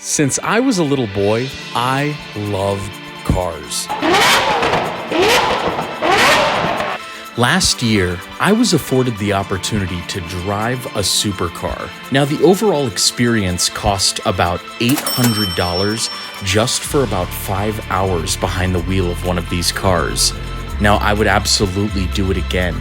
Since I was a little boy, I loved cars. Last year, I was afforded the opportunity to drive a supercar. Now, the overall experience cost about $800 just for about 5 hours behind the wheel of one of these cars. Now, I would absolutely do it again.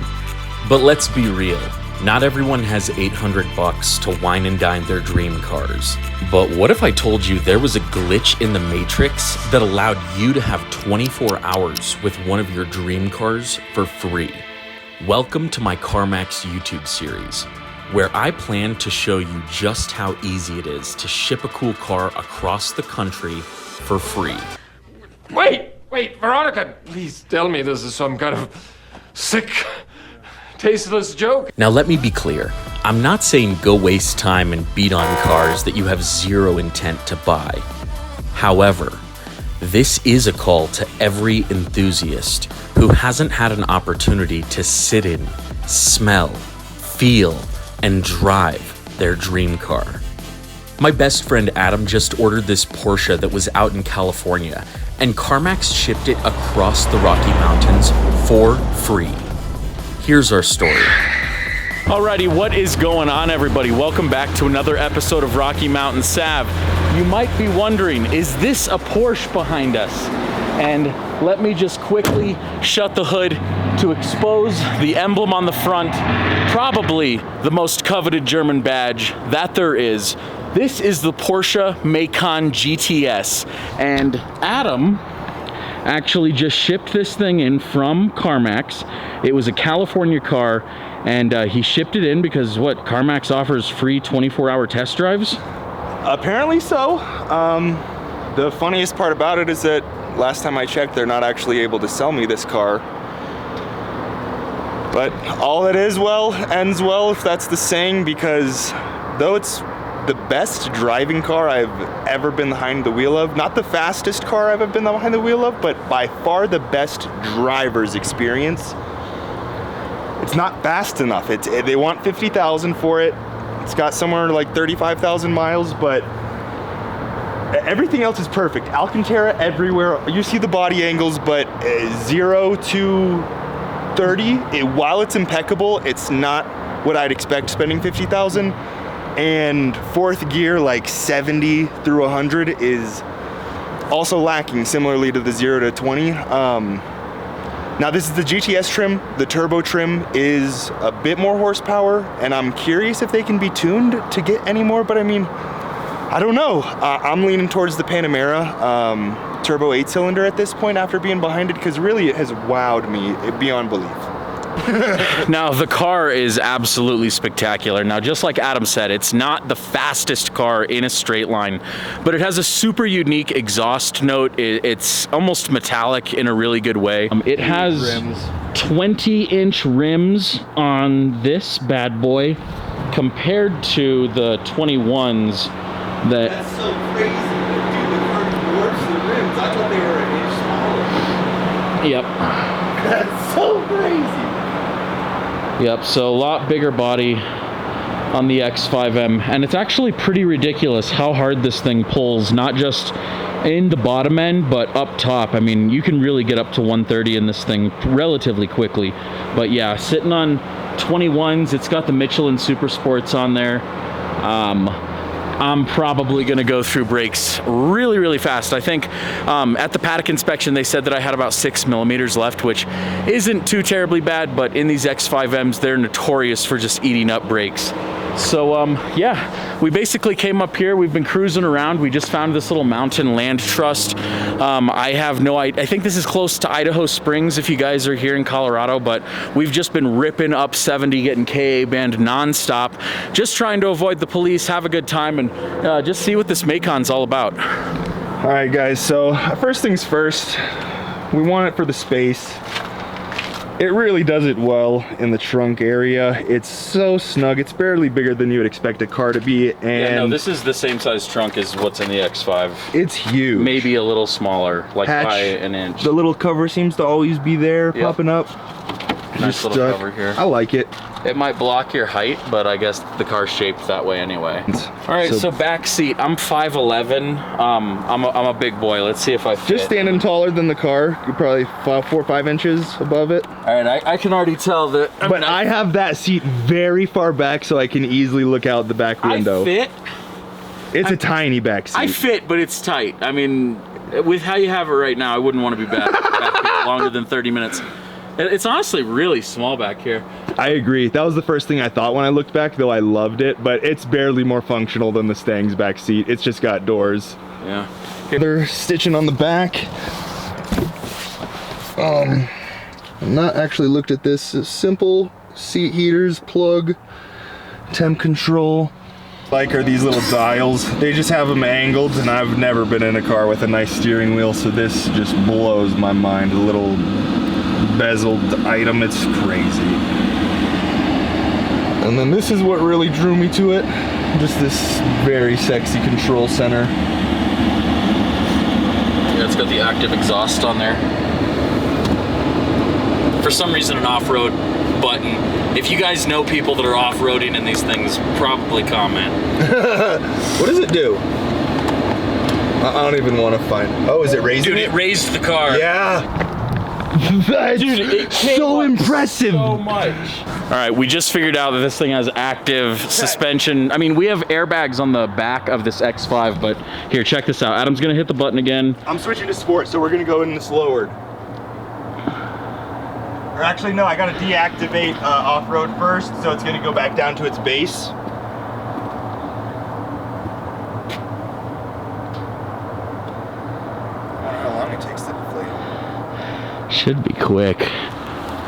But let's be real. Not everyone has $800 to wine and dine their dream cars. But what if I told you there was a glitch in the Matrix that allowed you to have 24 hours with one of your dream cars for free? Welcome to my CarMax YouTube series, where I plan to show you just how easy it is to ship a cool car across the country for free. Wait, Veronica, please tell me this is some kind of sick, tasteless joke. Now let me be clear, I'm not saying go waste time and beat on cars that you have zero intent to buy. However, this is a call to every enthusiast who hasn't had an opportunity to sit in, smell, feel, and drive their dream car. My best friend Adam just ordered this Porsche that was out in California, and CarMax shipped it across the Rocky Mountains for free. Here's our story. Alrighty, what is going on, everybody? Welcome back to another episode of Rocky Mountain Sav. You might be wondering, is this a Porsche behind us? And let me just quickly shut the hood to expose the emblem on the front, probably the most coveted German badge that there is. This is the Porsche Macan GTS, and Adam actually just shipped this thing in from CarMax. It was a California car, and he shipped it in because CarMax offers free 24-hour test drives? Apparently so. The funniest part about it is that last time I checked, they're not actually able to sell me this car. But all that is well ends well, if that's the saying, because though it's the best driving car I've ever been behind the wheel of, not the fastest car I've ever been behind the wheel of, but by far the best driver's experience, it's not fast enough. They want $50,000 for it. It's got somewhere like 35,000 miles, but everything else is perfect. Alcantara everywhere. You see the body angles, but 0 to 30, while it's impeccable, it's not what I'd expect spending $50,000. And fourth gear, like 70 through 100, is also lacking, similarly to the 0 to 20. Now this is the GTS trim. The turbo trim is a bit more horsepower, and I'm curious if they can be tuned to get any more, but I mean, I don't know. I'm leaning towards the Panamera turbo 8-cylinder at this point after being behind it, because really it has wowed me beyond belief. Now, the car is absolutely spectacular. Now, just like Adam said, it's not the fastest car in a straight line, but it has a super unique exhaust note. It's almost metallic in a really good way. It has 20-inch rims on this bad boy compared to the 21s that... That's so crazy. Dude, the car dwarfs the rims. I thought they were an inch smaller. Yep. That's so crazy. Yep, so a lot bigger body on the X5M, and it's actually pretty ridiculous how hard this thing pulls, not just in the bottom end, but up top. I mean, you can really get up to 130 in this thing relatively quickly. But yeah, sitting on 21s, it's got the Michelin Super Sports on there. I'm probably gonna go through brakes really, really fast. I think at the paddock inspection, they said that I had about 6 millimeters left, which isn't too terribly bad, but in these X5Ms, they're notorious for just eating up brakes. So yeah, we basically came up here, we've been cruising around, we just found this little mountain land trust. I have no idea, I think this is close to Idaho Springs if you guys are here in Colorado, but we've just been ripping up 70, getting KA banned nonstop, just trying to avoid the police, have a good time, and just see what this Macan's all about. All right, guys, so first things first, we want it for the space. It really does it well in the trunk area. It's so snug. It's barely bigger than you would expect a car to be. And yeah, no, this is the same size trunk as what's in the X5. It's huge. Maybe a little smaller, like Hatch, by an inch. The little cover seems to always be there, yep. popping up. Nice little cover here. I like it. It might block your height, but I guess the car's shaped that way anyway. All right, so back seat. I'm 5'11". I'm a big boy. Let's see if I fit. Just standing taller than the car. You're probably 4 or 5 inches above it. All right, I can already tell that. But I have that seat very far back so I can easily look out the back window. I fit. It's a tiny back seat. I fit, but it's tight. I mean, with how you have it right now, I wouldn't want to be back here longer than 30 minutes. It's honestly really small back here. I agree. That was the first thing I thought when I looked back, though I loved it, but it's barely more functional than the Stang's back seat. It's just got doors. Yeah. They're stitching on the back. I've not actually looked at this. Simple seat heaters, plug, temp control. Like are these little dials. They just have them angled, and I've never been in a car with a nice steering wheel, so this just blows my mind. A little bezeled item, it's crazy. And then this is what really drew me to it. Just this very sexy control center. Yeah, it's got the active exhaust on there. For some reason, an off-road button. If you guys know people that are off-roading in these things, probably comment. What does it do? I don't even want to find. Oh, is it raising Dude, it raised the car. Yeah. That's Dude, it came so up impressive. So much. All right, we just figured out that this thing has active suspension. I mean, we have airbags on the back of this X5, but here, check this out. Adam's gonna hit the button again. I'm switching to sport, so we're gonna go in this lowered. Or actually, no, I gotta deactivate off-road first, so it's gonna go back down to its base. I don't know how long it takes to deflate. Should be quick.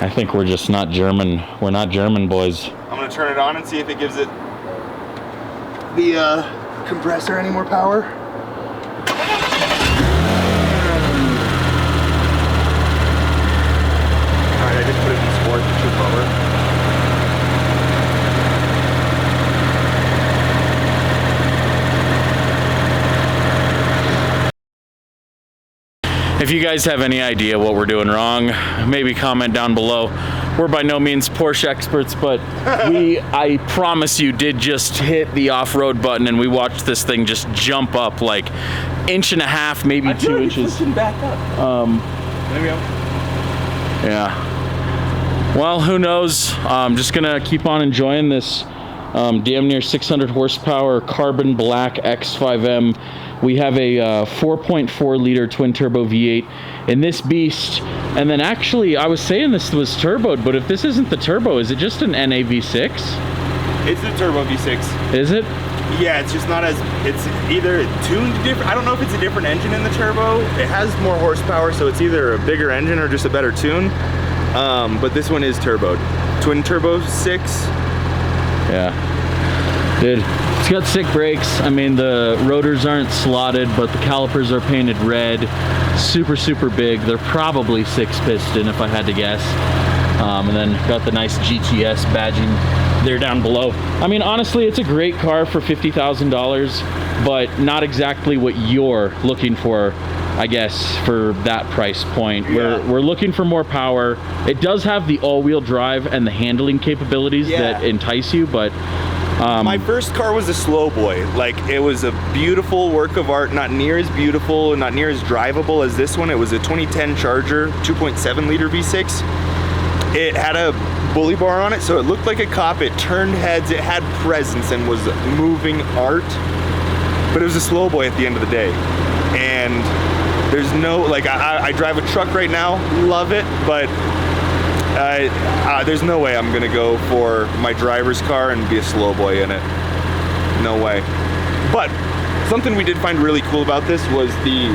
I think we're just not German. We're not German boys. I'm gonna turn it on and see if it gives it the compressor any more power. Alright, I just put it in sport to trip over. If you guys have any idea what we're doing wrong, maybe comment down below. We're by no means Porsche experts, but I promise you, did just hit the off-road button and we watched this thing just jump up like 1.5 inches, maybe 2 inches. Back up. There we go. Yeah. Well, who knows? I'm just gonna keep on enjoying this damn near 600 horsepower carbon black X5M. We have a 4.4 liter twin turbo V8 in this beast. And then actually, I was saying this was turboed, but if this isn't the turbo, is it just an NA V6? It's the turbo V6. Is it? Yeah, it's just not as, it's either tuned different. I don't know if it's a different engine in the turbo. It has more horsepower, so it's either a bigger engine or just a better tune. But this one is turboed. Twin turbo 6. Yeah. Dude, it's got sick brakes. I mean, the rotors aren't slotted, but the calipers are painted red. Super, super big. They're probably 6-piston if I had to guess. And then got the nice GTS badging there down below. I mean, honestly, it's a great car for $50,000, but not exactly what you're looking for, I guess, for that price point. Yeah. We're looking for more power. It does have the all-wheel drive and the handling capabilities that entice you, but my first car was a slow boy. Like, it was a beautiful work of art, not near as beautiful, not near as drivable as this one. It was a 2010 Charger, 2.7 liter V6. It had a bully bar on it, so it looked like a cop. It turned heads, it had presence and was moving art, but it was a slow boy at the end of the day. And there's no, like, I drive a truck right now, love it, but there's no way I'm gonna go for my driver's car and be a slow boy in it. No way. But something we did find really cool about this was the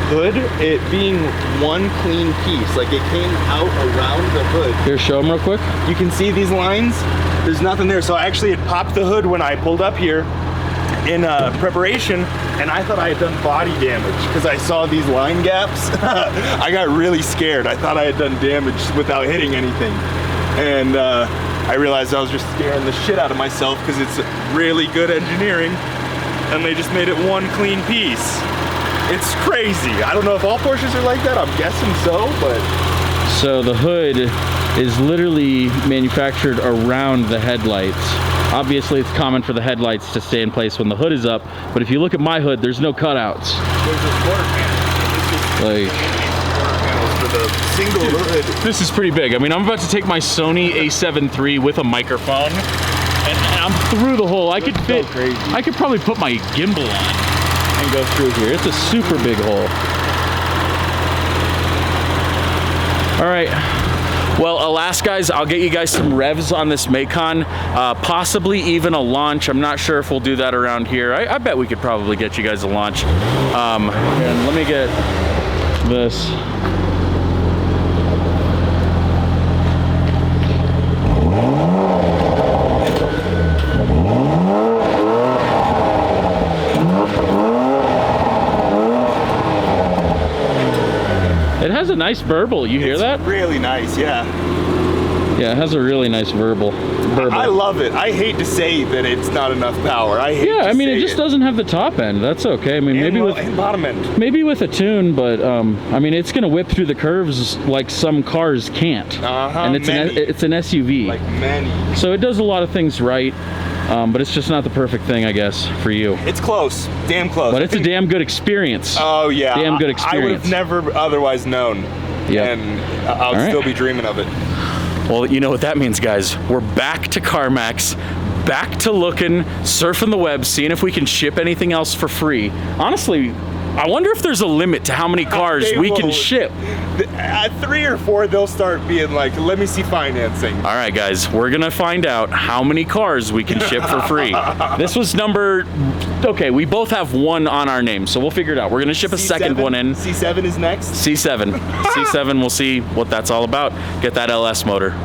hood, it being one clean piece. Like, it came out around the hood. here, show them real quick. You can see these lines. There's nothing there. So I actually had popped the hood when I pulled up here in preparation, and I thought I had done body damage because I saw these line gaps. I got really scared. I thought I had done damage without hitting anything. And I realized I was just scaring the shit out of myself because it's really good engineering, and they just made it one clean piece. It's crazy. I don't know if all Porsches are like that. I'm guessing so, but. So the hood is literally manufactured around the headlights. Obviously, it's common for the headlights to stay in place when the hood is up, but if you look at my hood, there's no cutouts. There's a quarter panel. Like, Quarter panels for the single hood. this is pretty big. I mean, I'm about to take my Sony A7 III with a microphone, and I'm through the hole. I could fit, crazy. I could probably put my gimbal on and go through here. It's a super big hole. All right. Well, alas, guys, I'll get you guys some revs on this Macan, possibly even a launch. I'm not sure if we'll do that around here. I bet we could probably get you guys a launch. And let me get this. It has a nice burble. You hear that? Really nice, yeah. Yeah, it has a really nice burble. I love it. I hate to say that it's not enough power. I hate Yeah, to I mean, say it just doesn't have the top end. That's okay. I mean, maybe with and bottom end. maybe with a tune, but I mean, it's gonna whip through the curves like some cars can't. And it's an SUV. Like many. So it does a lot of things right, but it's just not the perfect thing, I guess, for you. It's close. Damn close. But it's a damn good experience. Oh yeah. Damn good I would experience. have never otherwise known. Yep. And I would All right. still be dreaming of it. Well, you know what that means, guys. We're back to CarMax, back to looking, surfing the web, seeing if we can ship anything else for free. Honestly, I wonder if there's a limit to how many cars They we can will. ship. At 3 or 4, they'll start being like, let me see financing. All right, guys, we're gonna find out how many cars we can ship for free. This was okay, we both have one on our name, so we'll figure it out. We're gonna ship a second one in. C7 is next. C7. C7, we'll see what that's all about. Get that LS motor.